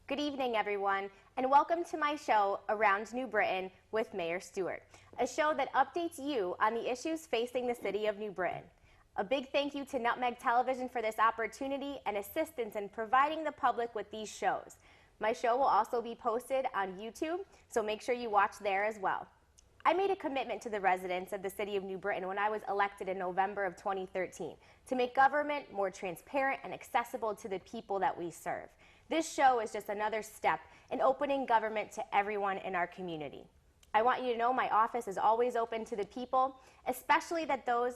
Good evening, everyone, and welcome to my show, Around New Britain with Mayor Stewart, a show that updates you on the issues facing the city of New Britain. A big thank you to Nutmeg Television for this opportunity and assistance in providing the public with these shows. My show will also be posted on YouTube, so make sure you watch there as well. I made a commitment to the residents of the city of New Britain when I was elected in November of 2013 to make government more transparent and accessible to the people that we serve. This show is just another step in opening government to everyone in our community. I want you to know my office is always open to the people, especially those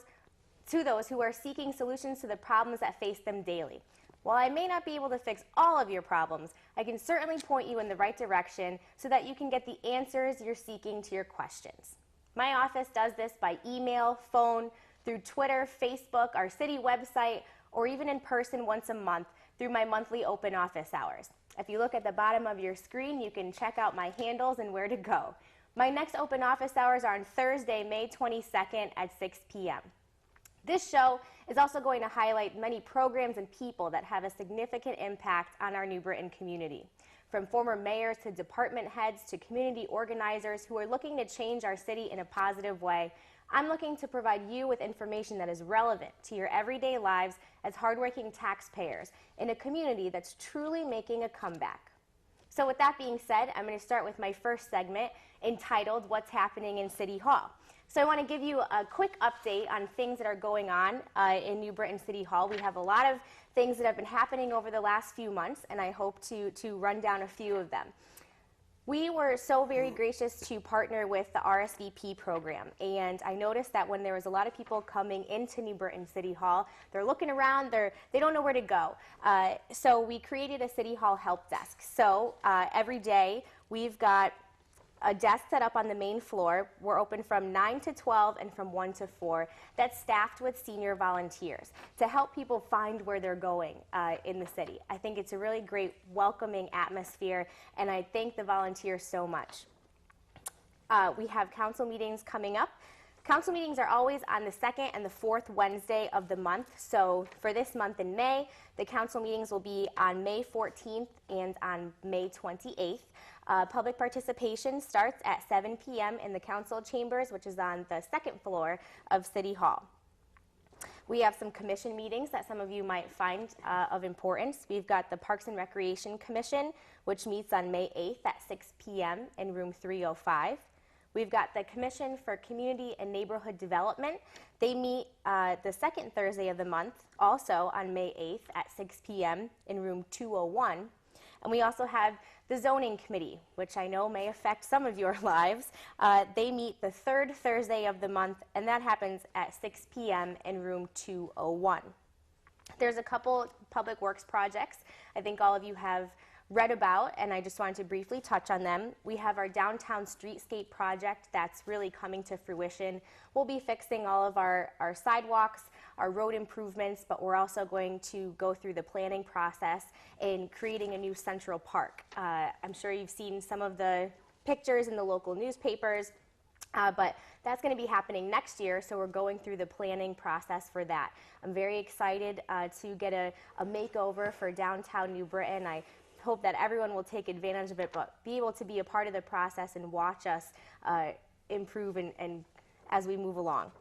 who are seeking solutions to the problems that face them daily. While I may not be able to fix all of your problems, I can certainly point you in the right direction so that you can get the answers you're seeking to your questions. My office does this by email, phone, through Twitter, Facebook, our city website, or even in person once a month through my monthly open office hours. If you look at the bottom of your screen, you can check out my handles and where to go. My next open office hours are on Thursday, May 22nd at 6 p.m. This show is also going to highlight many programs and people that have a significant impact on our New Britain community. From former mayors to department heads to community organizers who are looking to change our city in a positive way, I'm looking to provide you with information that is relevant to your everyday lives as hardworking taxpayers in a community that's truly making a comeback. So with that being said, I'm going to start with my first segment entitled What's Happening in City Hall. So I want to give you a quick update on things that are going on in New Britain City Hall. We have a lot of things that have been happening over the last few months, and I hope to run down a few of them. We were so very gracious to partner with the RSVP program, and I noticed that when there was a lot of people coming into New Britain City Hall, they're looking around, they don't know where to go. So we created a City Hall help desk. So every day we've got a desk set up on the main floor. We're open from 9 to 12 and from 1 to 4. That's staffed with senior volunteers to help people find where they're going in the city. I think it's a really great welcoming atmosphere, and I thank the volunteers so much. We have council meetings coming up. Council meetings are always on the second and the fourth Wednesday of the month. So for this month in May, the council meetings will be on May 14th and on May 28th. Public participation starts at 7 p.m. in the council chambers, which is on the second floor of City Hall. We have some commission meetings that some of you might find of importance. We've got the Parks and Recreation Commission, which meets on May 8th at 6 p.m. in room 305. We've got the Commission for Community and Neighborhood Development. They meet the second Thursday of the month, also on May 8th at 6 p.m. in room 201. And we also have the Zoning Committee, which I know may affect some of your lives. They meet the third Thursday of the month, and that happens at 6 p.m. in room 201. There's a couple public works projects I think all of you have read about, and I just wanted to briefly touch on them. We have our downtown streetscape project that's really coming to fruition. We'll be fixing all of our sidewalks, our road improvements, but we're also going to go through the planning process in creating a new central park. I'm sure you've seen some of the pictures in the local newspapers, but that's going to be happening next year, so we're going through the planning process for that. I'm very excited to get a makeover for downtown New Britain. I hope that everyone will take advantage of it, but be able to be a part of the process and watch us improve and as we move along.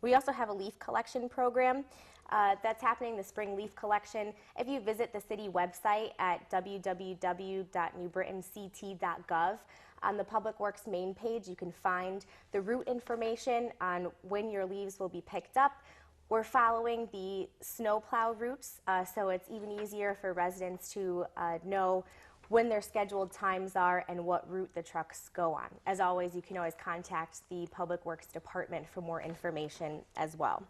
We also have a leaf collection program that's happening, the spring leaf collection. If you visit the city website at www.newbritainct.gov, on the Public Works main page, you can find the route information on when your leaves will be picked up. We're following the snowplow routes, so it's even easier for residents to know when their scheduled times are and what route the trucks go on. As always, you can always contact the Public Works Department for more information as well.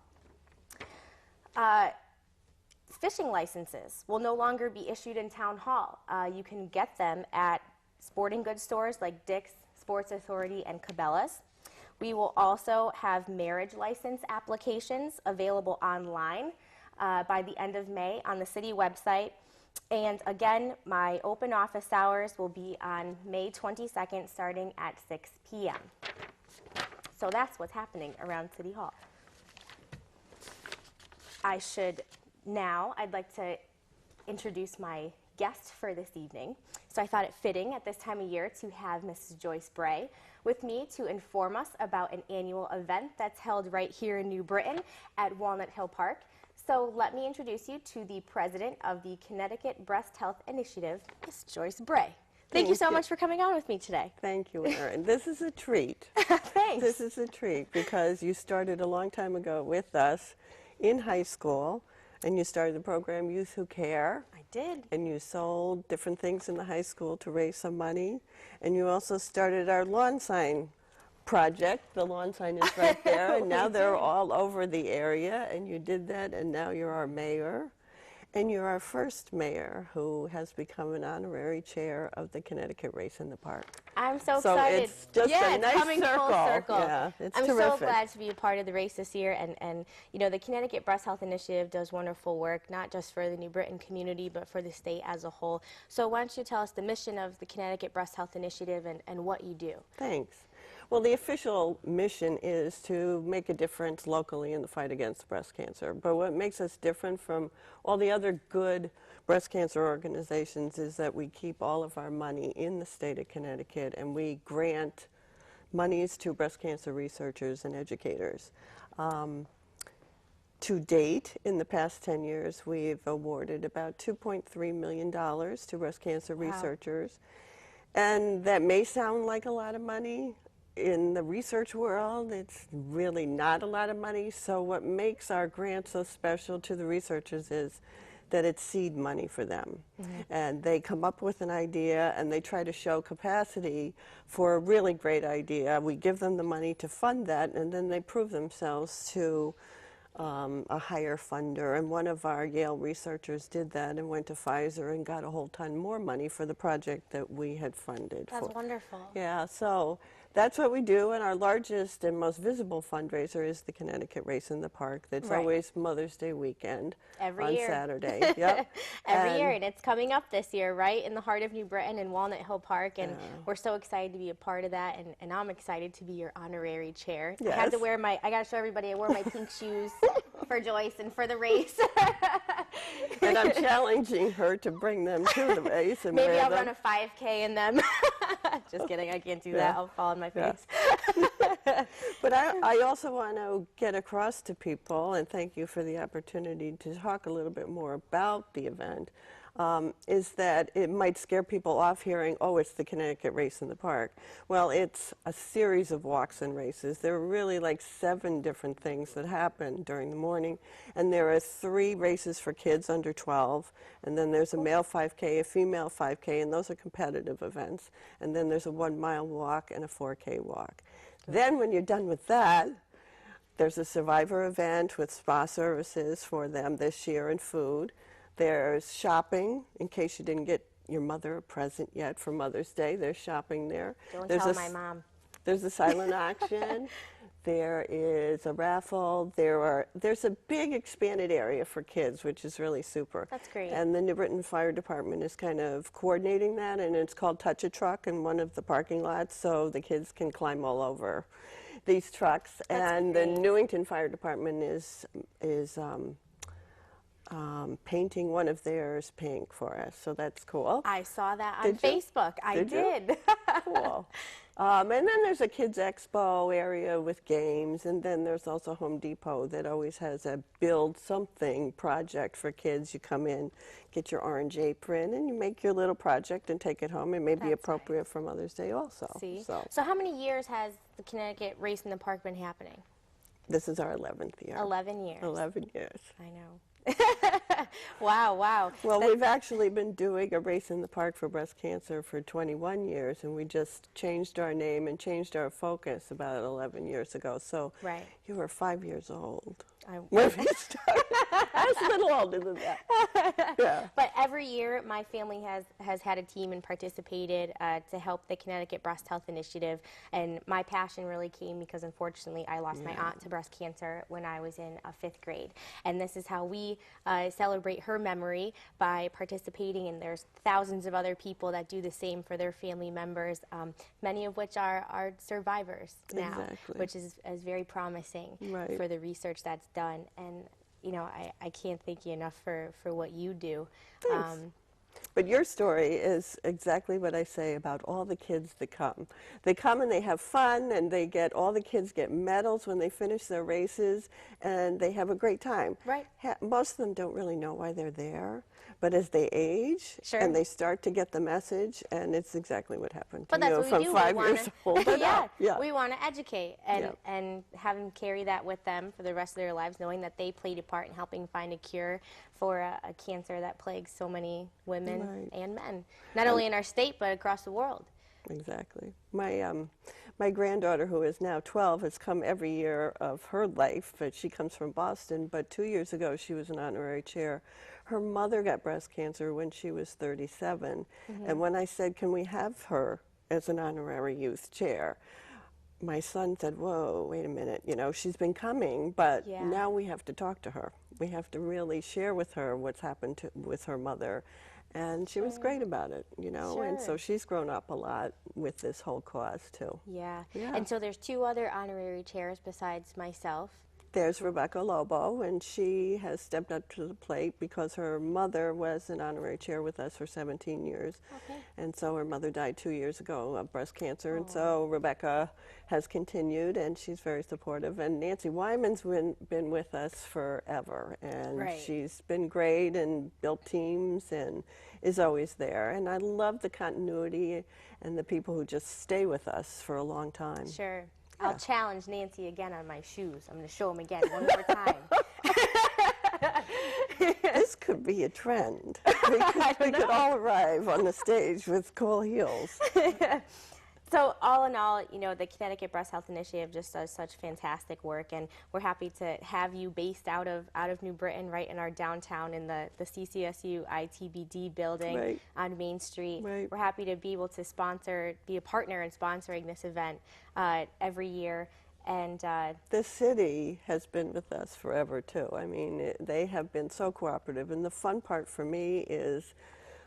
Fishing licenses will no longer be issued in Town Hall. You can get them at sporting goods stores like Dick's, Sports Authority, and Cabela's. We will also have marriage license applications available online by the end of May on the city website. And again, my open office hours will be on May 22nd starting at 6 p.m. So that's what's happening around City Hall. I should now I'd like to introduce my guest for this evening. So I thought it fitting at this time of year to have Mrs. Joyce Bray with me to inform us about an annual event that's held right here in New Britain at Walnut Hill Park. So let me introduce you to the president of the Connecticut Breast Health Initiative, Ms. Joyce Bray. Thank you so much for coming on with me today. Thank you, Erin. This is a treat. Thanks. This is a treat because you started a long time ago with us in high school, and you started the program Youth Who Care. I did. And you sold different things in the high school to raise some money. And you also started our lawn sign project. The lawn sign is right there, and now they're all over the area, and you did that, and now you're our mayor. And you're our first mayor who has become an honorary chair of the Connecticut Race in the Park. I'm so excited. It's just a nice coming circle. Full circle. Yeah, it's I'm terrific. so glad to be a part of the race this year. And you know, the Connecticut Breast Health Initiative does wonderful work, not just for the New Britain community, but for the state as a whole. So why don't you tell us the mission of the Connecticut Breast Health Initiative and what you do? Thanks. Well, the official mission is to make a difference locally in the fight against breast cancer. But what makes us different from all the other good breast cancer organizations is that we keep all of our money in the state of Connecticut, and we grant monies to breast cancer researchers and educators. To date, in the past 10 years, we've awarded about $2.3 million to breast cancer researchers. And that may sound like a lot of money. In the research world, it's really not a lot of money. So what makes our grant so special to the researchers is that it's seed money for them. And they come up with an idea and they try to show capacity for a really great idea. We give them the money to fund that, and then they prove themselves to a higher funder. And one of our Yale researchers did that and went to Pfizer and got a whole ton more money for the project that we had funded. That's wonderful. Yeah, so that's what we do, and our largest and most visible fundraiser is the Connecticut Race in the Park. That's always Mother's Day weekend on Saturday. Yep. Every year, and it's coming up this year, right in the heart of New Britain in Walnut Hill Park, and we're so excited to be a part of that, and I'm excited to be your honorary chair. Yes. I had to wear I got to show everybody I wore my pink shoes for Joyce and for the race. And I'm challenging her to bring them to the race. And maybe I'll run a 5K in them. Just kidding, I can't do that. I'll fall on my face. But I also want to get across to people, and thank you for the opportunity to talk a little bit more about the event, is that it might scare people off hearing, oh, it's the Connecticut Race in the Park. Well, it's a series of walks and races. There are really like 7 different things that happen during the morning, and there are 3 races for kids under 12, and then there's a male 5K, a female 5K, and those are competitive events, and then there's a 1-mile walk and a 4K walk. Then when you're done with that, there's a survivor event with spa services for them this year and food. There's shopping, in case you didn't get your mother a present yet for Mother's Day. There's shopping there. Don't tell my mom. There's a silent auction. There is a raffle. There's a big expanded area for kids, which is really super. That's great. And the New Britain Fire Department is kind of coordinating that, and it's called Touch a Truck in one of the parking lots, so the kids can climb all over these trucks. And the Newington Fire Department is painting one of theirs pink for us, so that's cool. I saw that on Facebook. I did. Cool. And then there's a kids expo area with games, and then there's also Home Depot that always has a build something project for kids. You come in, get your orange apron, and you make your little project and take it home. It may be appropriate for Mother's Day also. See? So how many years has the Connecticut Race in the Park been happening? This is our 11th year. 11 years. 11 years. I know. Wow, wow. Well, we've actually been doing a race in the park for breast cancer for 21 years, and we just changed our name and changed our focus about 11 years ago. So you were 5 years old. When we started. I was a little older than that. Yeah. But every year, my family has had a team and participated to help the Connecticut Breast Health Initiative. And my passion really came because, unfortunately, I lost my aunt to breast cancer when I was in 5th grade. And this is how we celebrate her memory, by participating. And there's thousands of other people that do the same for their family members, many of which are survivors now, which is very promising for the research that's done. And you know, I can't thank you enough for what you do. Thanks. But your story is exactly what I say about all the kids that come. They come and they have fun, and all the kids get medals when they finish their races, and they have a great time. Right. Most of them don't really know why they're there, but as they age Sure. and they start to get the message, and it's exactly what happened to But that's you what from we do. 5 years old. Yeah, we want to educate and Yeah. and have them carry that with them for the rest of their lives, knowing that they played a part in helping find a cure for a cancer that plagues so many women Right. and men, not only in our state but across the world. Exactly. My granddaughter, who is now 12, has come every year of her life, but she comes from Boston, but 2 years ago she was an honorary chair. Her mother got breast cancer when she was 37, and when I said, can we have her as an honorary youth chair, my son said, whoa, wait a minute, you know, she's been coming, but Yeah. now we have to talk to her. We have to really share with her what's happened with her mother. And she was great about it, you know, and so Sure. she's grown up a lot with this whole cause, too. Yeah. Yeah. And so there's 2 other honorary chairs besides myself. There's Rebecca Lobo, and she has stepped up to the plate because her mother was an honorary chair with us for 17 years. Okay. And so her mother died 2 years ago of breast cancer, and so Rebecca has continued, and she's very supportive. And Nancy Wyman's been with us forever, and Right. she's been great and built teams and is always there. And I love the continuity and the people who just stay with us for a long time. Sure. Yeah. I'll challenge Nancy again on my shoes. I'm going to show them again one more time. This could be a trend. We could all arrive on the stage with cool heels. So all in all, you know, the Connecticut Breast Health Initiative just does such fantastic work, and we're happy to have you based out of New Britain, right in our downtown in the CCSU ITBD building Right. on Main Street. Right. We're happy to be able to be a partner in sponsoring this event every year. And The city has been with us forever, too. I mean, they have been so cooperative. And the fun part for me is,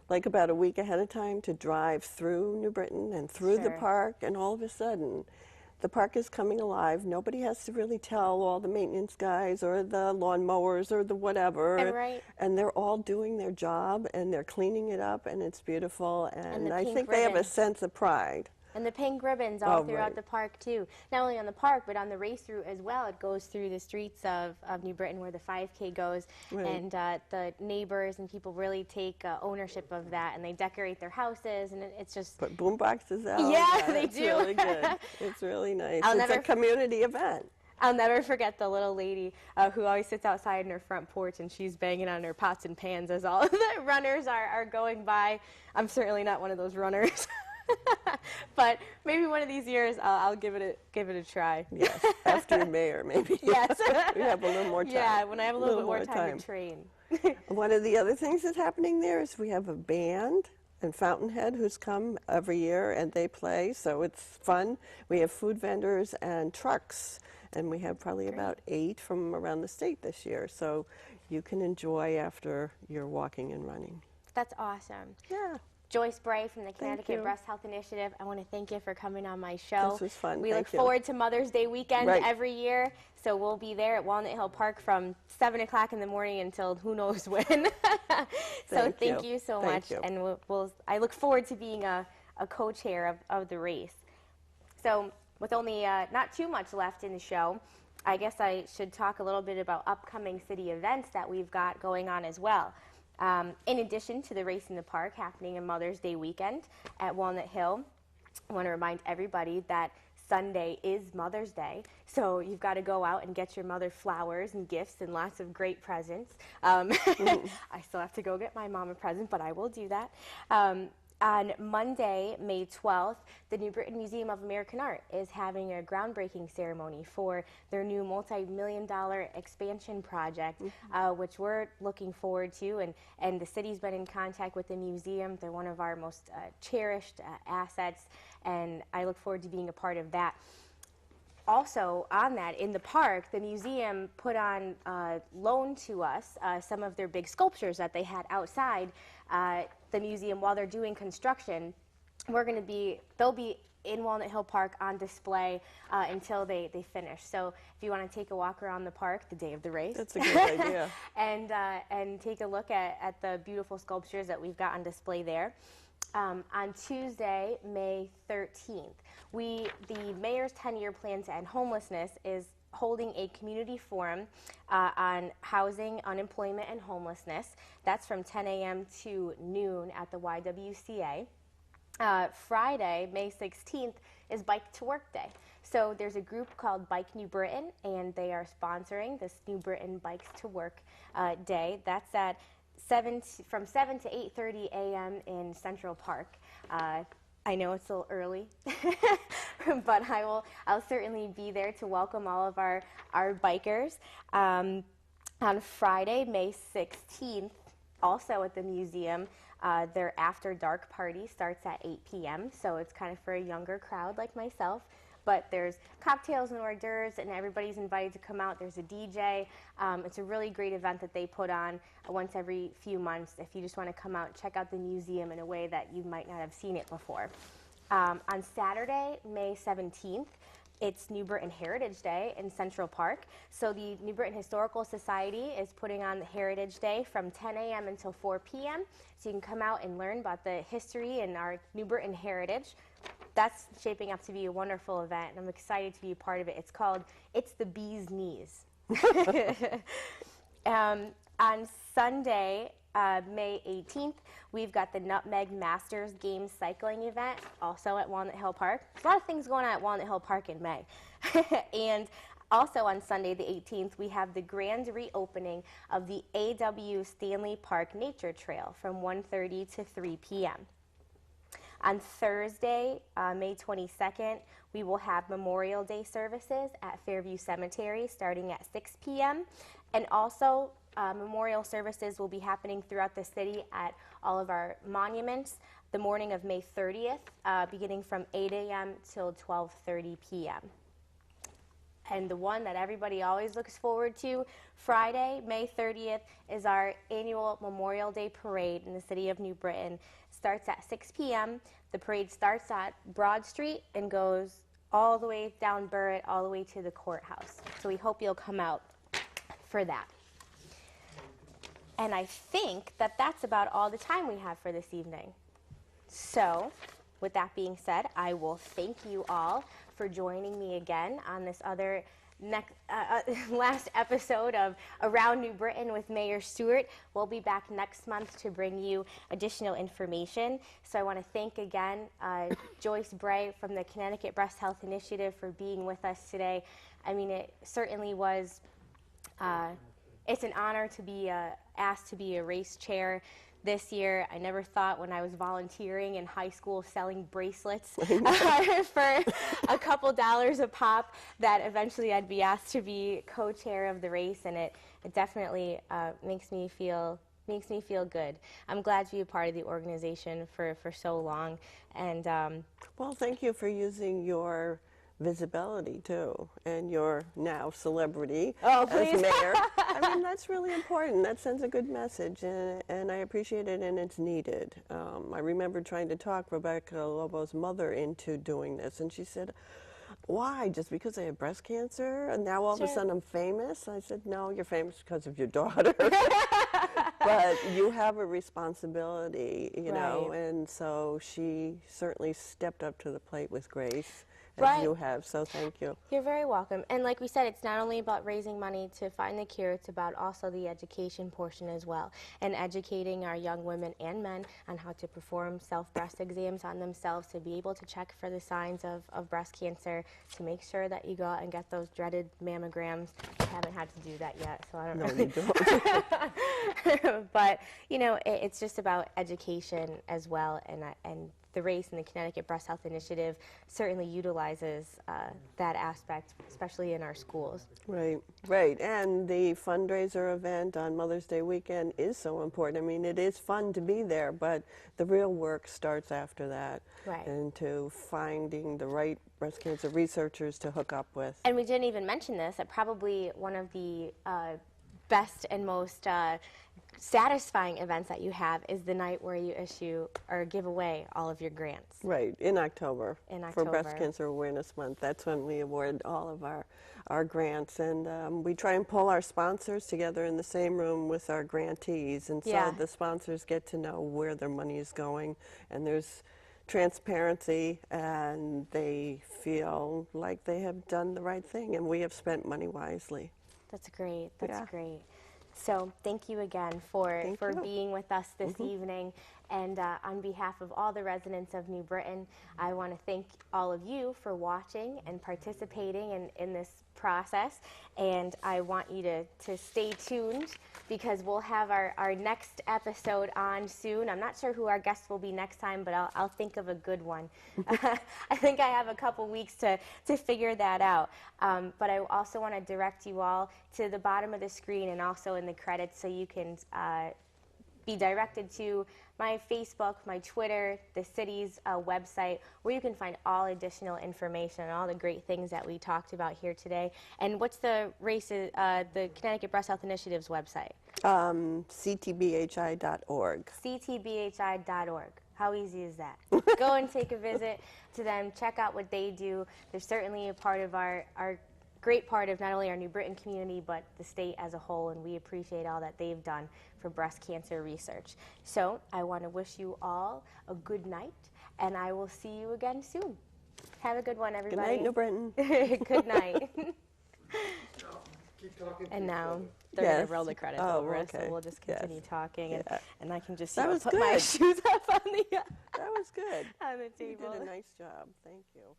like about a week ahead of time, to drive through New Britain and through the Sure. park, and all of a sudden, the park is coming alive. Nobody has to really tell all the maintenance guys or the lawn mowers or the whatever. And right. And they're all doing their job, and they're cleaning it up, and it's beautiful. And the I pink think they have a ribbons. sense of pride. And the pink ribbons all Oh, throughout right. the park, too. Not only on the park, but on the race route as well. It goes through the streets of New Britain where the 5K goes. Right. And the neighbors and people really take ownership of that. And they decorate their houses. And it's just... Put boom boxes out. Yeah, they it's do. really good. It's really nice. I'll It's never a community event. I'll never forget the little lady who always sits outside in her front porch, and she's banging on her pots and pans as all of the runners are going by. I'm certainly not one of those runners. But maybe one of these years I'll give it a try. Yes, after you're mayor, maybe. Yes. We have a little more time. Yeah, when I have a little bit more time to train. One of the other things that's happening there is we have a band in Fountainhead who's come every year, and they play, so it's fun. We have food vendors and trucks, and we have probably about 8 from around the state this year, so you can enjoy after you're walking and running. That's awesome. Yeah. Joyce Bray from the Connecticut you. Breast Health Initiative. I want to thank you for coming on my show. This was fun. We Thank look you. forward to Mother's Day weekend Right. every year, so we'll be there at Walnut Hill Park from 7 o'clock in the morning until who knows when. So thank you so Thank much, you. and I look forward to being a co-chair of the race. So with only not too much left in the show, I guess I should talk a little bit about upcoming city events that we've got going on as well. In addition to the Race in the Park happening on Mother's Day weekend at Walnut Hill, I want to remind everybody that Sunday is Mother's Day, so you've got to go out and get your mother flowers and gifts and lots of great presents. I still have to go get my mom a present, but I will do that. On Monday, May 12th, the New Britain Museum of American Art is having a groundbreaking ceremony for their new multi-million-dollar expansion project, which we're looking forward to. And the city's been in contact with the museum. They're one of our most cherished assets, and I look forward to being a part of that. Also, on that, in the park, the museum put on loan to us some of their big sculptures that they had outside the museum while they're doing construction. They'll be in Walnut Hill Park on display until they finish. So if you want to take a walk around the park the day of the race. That's a good idea. And take a look at the beautiful sculptures that we've got on display there. On Tuesday, May 13th, the Mayor's 10-year plan to end homelessness is holding a community forum on housing, unemployment, and homelessness. That's from 10 a.m. to noon at the YWCA. Friday, May 16th, is Bike to Work Day. So there's a group called Bike New Britain, and they are sponsoring this New Britain Bikes to Work Day. That's at from 7 to 8:30 a.m. in Central Park. I know it's a little early, but I'll certainly be there to welcome all of our bikers. On Friday, May 16th, also at the museum, their After Dark party starts at 8 p.m., so it's kind of for a younger crowd like myself. But there's cocktails and hors d'oeuvres, and everybody's invited to come out. There's a DJ. It's a really great event that they put on once every few months. If you just want to come out, check out the museum in a way that you might not have seen it before. On Saturday, May 17th, it's New Britain Heritage Day in Central Park. So the New Britain Historical Society is putting on the Heritage Day from 10 a.m. until 4 p.m. So you can come out and learn about the history and our New Britain heritage. That's shaping up to be a wonderful event, and I'm excited to be a part of it. It's called It's the Bee's Knees. On Sunday, May 18th, we've got the Nutmeg Masters Games cycling event, also at Walnut Hill Park. There's a lot of things going on at Walnut Hill Park in May. And also on Sunday the 18th, we have the grand reopening of the A.W. Stanley Park Nature Trail from 1:30 to 3 p.m. On Thursday, May 22nd, we will have Memorial Day services at Fairview Cemetery starting at 6 p.m. And also, memorial services will be happening throughout the city at all of our monuments the morning of May 30th, beginning from 8 a.m. till 12:30 p.m. And the one that everybody always looks forward to, Friday, May 30th, is our annual Memorial Day Parade in the city of New Britain. Starts at 6 p.m. The parade starts at Broad Street and goes all the way down Burritt, all the way to the courthouse. So we hope you'll come out for that. And I think that that's about all the time we have for this evening. So, with that being said, I will thank you all for joining me again on this other last episode of Around New Britain with Mayor Stewart. We'll be back next month to bring you additional information. So I want to thank again Joyce Bray from the Connecticut Breast Health Initiative for being with us today. I mean, it certainly was, it's an honor to be asked to be a race chair this year. I never thought when I was volunteering in high school selling bracelets for a couple dollars a pop that eventually I'd be asked to be co-chair of the race, and it definitely makes me feel good. I'm glad to be a part of the organization for so long. And well, thank you for using your visibility too, and your now celebrity as mayor. I mean, that's really important. That sends a good message, and I appreciate it, and it's needed. I remember trying to talk Rebecca Lobo's mother into doing this, and she said, why, just because I have breast cancer and now all of a sudden I'm famous? I said, no, you're famous because of your daughter. But you have a responsibility, you know, and so she certainly stepped up to the plate with grace. As you have, so thank you. You're very welcome. And like we said, it's not only about raising money to find the cure, it's about also the education portion as well, and educating our young women and men on how to perform self-breast exams on themselves, to be able to check for the signs of breast cancer, to make sure that you go out and get those dreaded mammograms. I haven't had to do that yet, so I don't know. You don't. But, you know, it's just about education as well, and the race and the Connecticut Breast Health Initiative certainly utilizes that aspect, especially in our schools. Right, right. And the fundraiser event on Mother's Day weekend is so important. I mean, it is fun to be there, but the real work starts after that. Right. And to finding the right breast cancer researchers to hook up with. And we didn't even mention this, that probably one of the best and most satisfying events that you have is the night where you issue or give away all of your grants. Right, in October. In For Breast October. Cancer Awareness Month. That's when we award all of our grants. And we try and pull our sponsors together in the same room with our grantees. And so Yeah. the sponsors get to know where their money is going. And there's transparency, and they feel like they have done the right thing. And we have spent money wisely. That's great. That's Yeah. great. So thank you again for Thank you. being with us this evening. And on behalf of all the residents of New Britain, I want to thank all of you for watching and participating in this process. And I want you to stay tuned, because we'll have our next episode on soon. I'm not sure who our guest will be next time, but I'll think of a good one. I think I have a couple weeks to figure that out. But I also want to direct you all to the bottom of the screen and also in the credits, so you can be directed to my Facebook, my Twitter, the city's website, where you can find all additional information and all the great things that we talked about here today. And what's the the Connecticut Breast Health Initiative's website? ctbhi.org. ctbhi.org. How easy is that? Go and take a visit to them. Check out what they do. They're certainly a part of our great part of not only our New Britain community, but the state as a whole, and we appreciate all that they've done for breast cancer research. So I want to wish you all a good night, and I will see you again soon. Have a good one, Good everybody. night, New Britain. Good night. Keep talking. And now they're Yes. going to roll the credits Oh, over us, okay. so we'll just Yes. continue talking, Yeah. and I can just That was put my good. shoes up on the That was good. on the You table. did a nice job. Thank you.